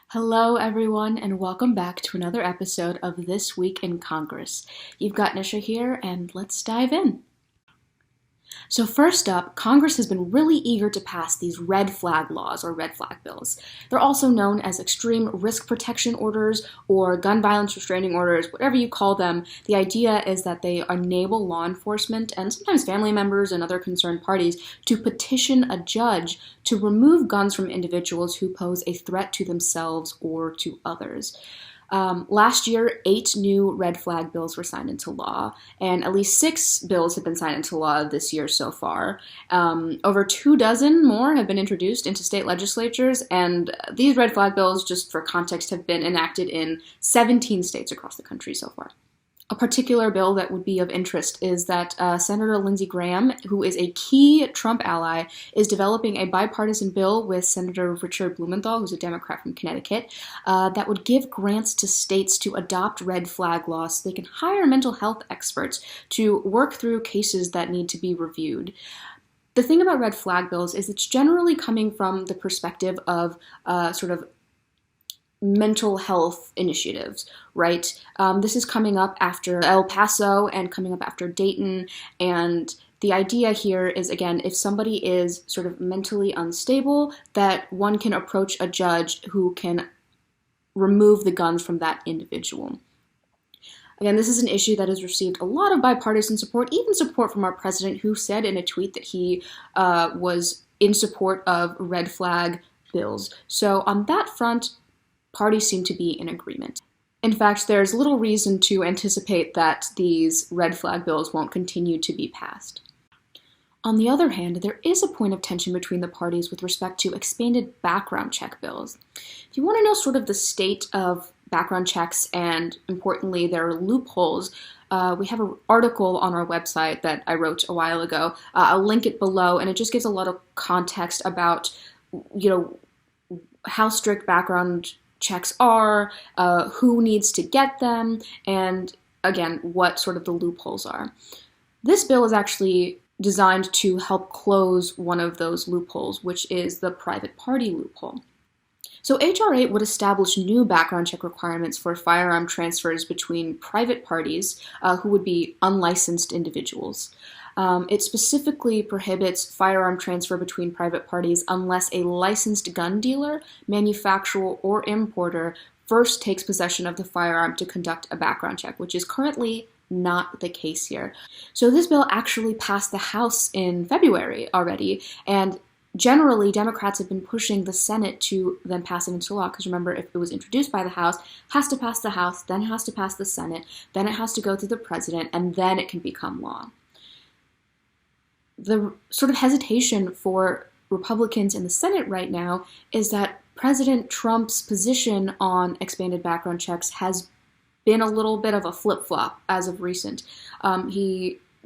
Hello, everyone, and welcome back to another episode of This Week in Congress. You've got Nisha here, and let's dive in. So first up, Congress has been really eager to pass these red flag laws, or red flag bills. They're also known as extreme risk protection orders or gun violence restraining orders, whatever you call them. The idea is that they enable law enforcement and sometimes family members and other concerned parties to petition a judge to remove guns from individuals who pose a threat to themselves or to others. Last year, 8 new red flag bills were signed into law, and at least 6 bills have been signed into law this year so far. Over 24 more have been introduced into state legislatures, and these red flag bills, just for context, have been enacted in 17 states across the country so far. A particular bill that would be of interest is that Senator Lindsey Graham, who is a key Trump ally, is developing a bipartisan bill with Senator Richard Blumenthal, who's a Democrat from Connecticut, that would give grants to states to adopt red flag laws so they can hire mental health experts to work through cases that need to be reviewed. The thing about red flag bills is it's generally coming from the perspective of sort of mental health initiatives, right? This is coming up after El Paso and coming up after Dayton, and the idea here is, again, if somebody is sort of mentally unstable, that one can approach a judge who can remove the guns from that individual. Again, this is an issue that has received a lot of bipartisan support, even support from our president, who said in a tweet that he was in support of red flag bills. So on that front, parties seem to be in agreement. In fact, there's little reason to anticipate that these red flag bills won't continue to be passed. On the other hand, there is a point of tension between the parties with respect to expanded background check bills. If you want to know sort of the state of background checks and, importantly, their loopholes, we have an article on our website that I wrote a while ago. I'll link it below, and it just gives a lot of context about, how strict background checks are, who needs to get them, and again, what sort of the loopholes are. This bill is actually designed to help close one of those loopholes, which is the private party loophole. So H.R. 8 would establish new background check requirements for firearm transfers between private parties who would be unlicensed individuals. It specifically prohibits firearm transfer between private parties unless a licensed gun dealer, manufacturer, or importer first takes possession of the firearm to conduct a background check, which is currently not the case here. So this bill actually passed the House in February already, and generally, Democrats have been pushing the Senate to then pass it into law, because remember, if it was introduced by the House, it has to pass the House, then it has to pass the Senate, then it has to go through the president, and then it can become law. The sort of hesitation for Republicans in the Senate right now is that President Trump's position on expanded background checks has been a little bit of a flip-flop as of recent.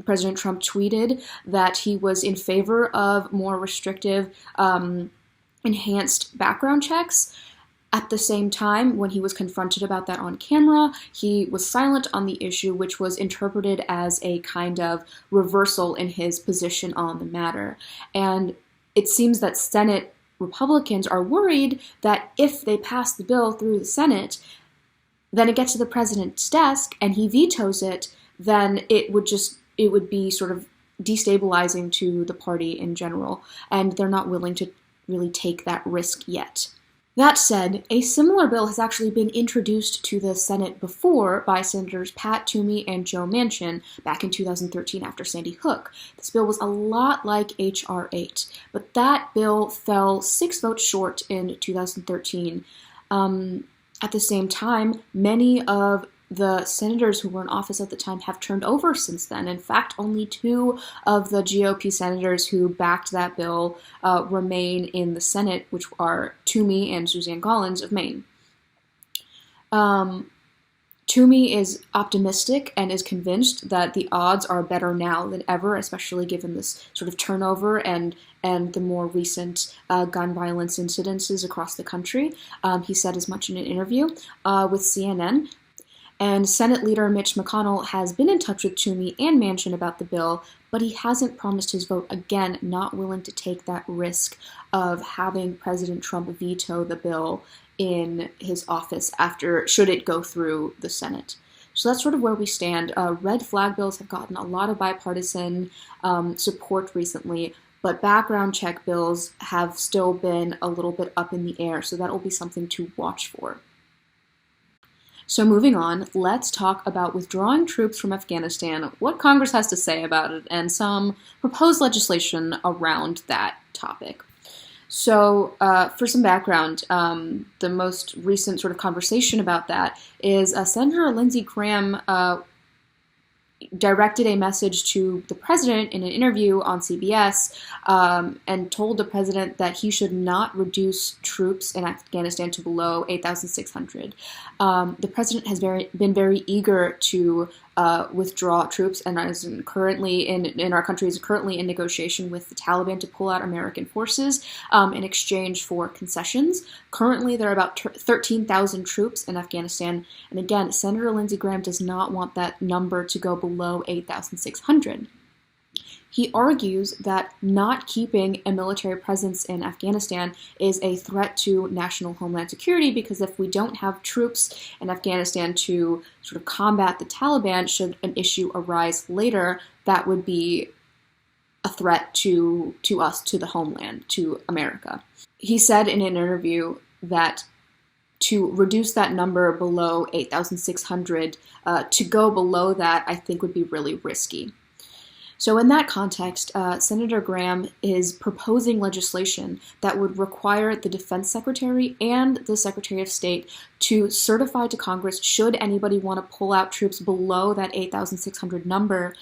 President Trump tweeted that he was in favor of more restrictive, enhanced background checks. At the same time, when he was confronted about that on camera, he was silent on the issue, which was interpreted as a kind of reversal in his position on the matter. And it seems that Senate Republicans are worried that if they pass the bill through the Senate, then it gets to the president's desk and he vetoes it, then it would be sort of destabilizing to the party in general, and they're not willing to really take that risk yet. That said, a similar bill has actually been introduced to the Senate before by Senators Pat Toomey and Joe Manchin back in 2013 after Sandy Hook. This bill was a lot like H.R. 8, but that bill fell 6 votes short in 2013. At the same time, many of the senators who were in office at the time have turned over since then. In fact, only 2 of the GOP senators who backed that bill remain in the Senate, which are Toomey and Suzanne Collins of Maine. Toomey is optimistic and is convinced that the odds are better now than ever, especially given this sort of turnover and the more recent gun violence incidences across the country. He said as much in an interview with CNN. And Senate Leader Mitch McConnell has been in touch with Toomey and Manchin about the bill, but he hasn't promised his vote, again, not willing to take that risk of having President Trump veto the bill in his office should it go through the Senate. So that's sort of where we stand. Red flag bills have gotten a lot of bipartisan support recently, but background check bills have still been a little bit up in the air, so that will be something to watch for. So moving on, let's talk about withdrawing troops from Afghanistan, what Congress has to say about it, and some proposed legislation around that topic. So for some background, the most recent sort of conversation about that is Senator Lindsey Graham directed a message to the president in an interview on CBS and told the president that he should not reduce troops in Afghanistan to below 8,600. The president has been very eager to withdraw troops and is currently in our country is currently in negotiation with the Taliban to pull out American forces in exchange for concessions. Currently, there are about 13,000 troops in Afghanistan, and again, Senator Lindsey Graham does not want that number to go below 8,600. He argues that not keeping a military presence in Afghanistan is a threat to national homeland security, because if we don't have troops in Afghanistan to sort of combat the Taliban, should an issue arise later, that would be a threat to us, to the homeland, to America. He said in an interview that to reduce that number below 8,600, to go below that, I think would be really risky. So in that context, Senator Graham is proposing legislation that would require the Defense Secretary and the Secretary of State to certify to Congress, should anybody want to pull out troops below that 8,600 number,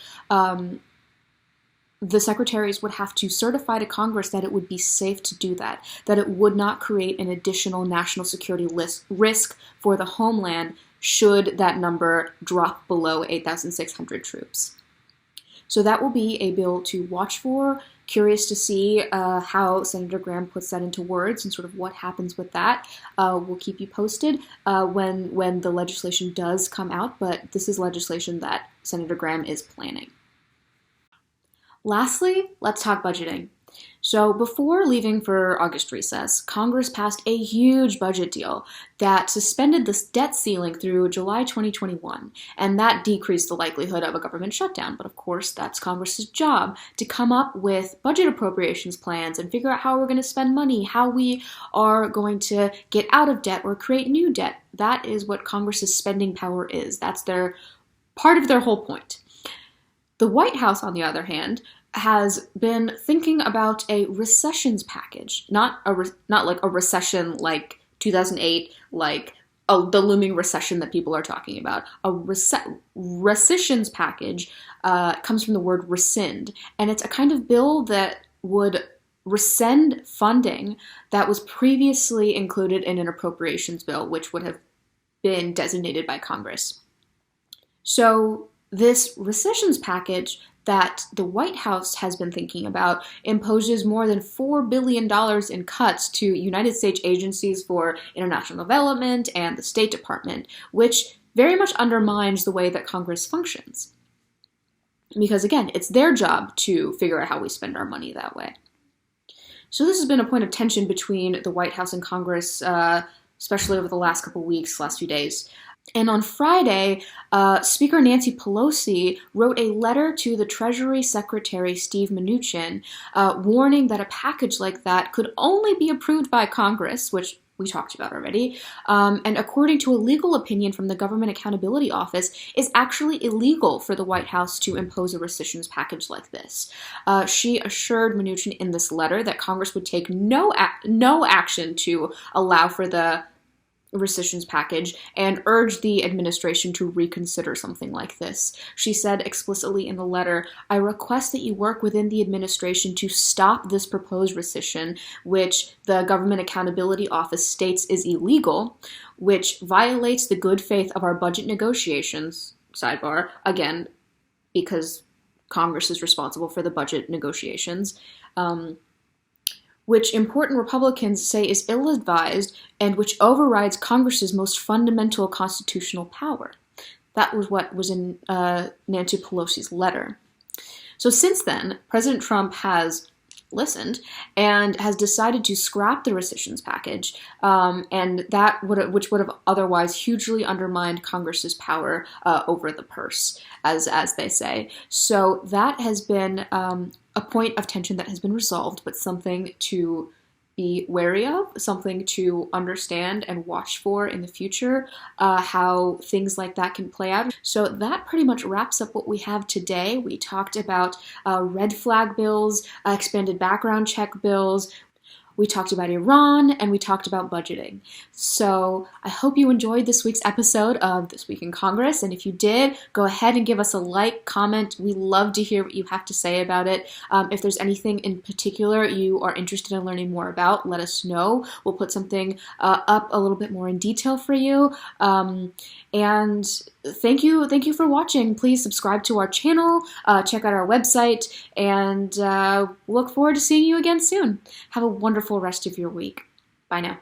the secretaries would have to certify to Congress that it would be safe to do that it would not create an additional national security risk for the homeland should that number drop below 8,600 troops. So that will be a bill to watch for. Curious to see how Senator Graham puts that into words and sort of what happens with that. We'll keep you posted when the legislation does come out, but this is legislation that Senator Graham is planning. Lastly, let's talk budgeting. So before leaving for August recess, Congress passed a huge budget deal that suspended the debt ceiling through July 2021, and that decreased the likelihood of a government shutdown. But of course, that's Congress's job, to come up with budget appropriations plans and figure out how we're going to spend money, how we are going to get out of debt or create new debt. That is what Congress's spending power is. That's part of their whole point. The White House, on the other hand, has been thinking about a recessions package, not like a recession like 2008, like the looming recession that people are talking about. A rescissions package comes from the word rescind, and it's a kind of bill that would rescind funding that was previously included in an appropriations bill, which would have been designated by Congress. So this rescissions package that the White House has been thinking about imposes more than $4 billion in cuts to United States agencies for international development and the State Department, which very much undermines the way that Congress functions. Because again, it's their job to figure out how we spend our money that way. So this has been a point of tension between the White House and Congress, especially over the last few days. And on Friday, Speaker Nancy Pelosi wrote a letter to the Treasury Secretary Steve Mnuchin, warning that a package like that could only be approved by Congress, which we talked about already, and according to a legal opinion from the Government Accountability Office, is actually illegal for the White House to impose a rescissions package like this. She assured Mnuchin in this letter that Congress would take no action to allow for the rescissions package and urged the administration to reconsider something like this. She said explicitly in the letter, "I request that you work within the administration to stop this proposed rescission, which the Government Accountability Office states is illegal, which violates the good faith of our budget negotiations," sidebar, again, because Congress is responsible for the budget negotiations, which important Republicans say is ill-advised and which overrides Congress's most fundamental constitutional power. That was what was in Nancy Pelosi's letter. So since then, President Trump has listened and has decided to scrap the rescissions package, and which would have otherwise hugely undermined Congress's power over the purse, as they say. So that has been a point of tension that has been resolved, but something to be wary of, something to understand and watch for in the future, how things like that can play out. So that pretty much wraps up what we have today. We talked about red flag bills, expanded background check bills. We talked about Iran, and we talked about budgeting. So I hope you enjoyed this week's episode of This Week in Congress, and if you did, go ahead and give us a like, comment. We love to hear what you have to say about it. If there's anything in particular you are interested in learning more about, let us know. We'll put something up a little bit more in detail for you. And thank you for watching. Please subscribe to our channel, check out our website, and look forward to seeing you again soon. Have a wonderful rest of your week. Bye now.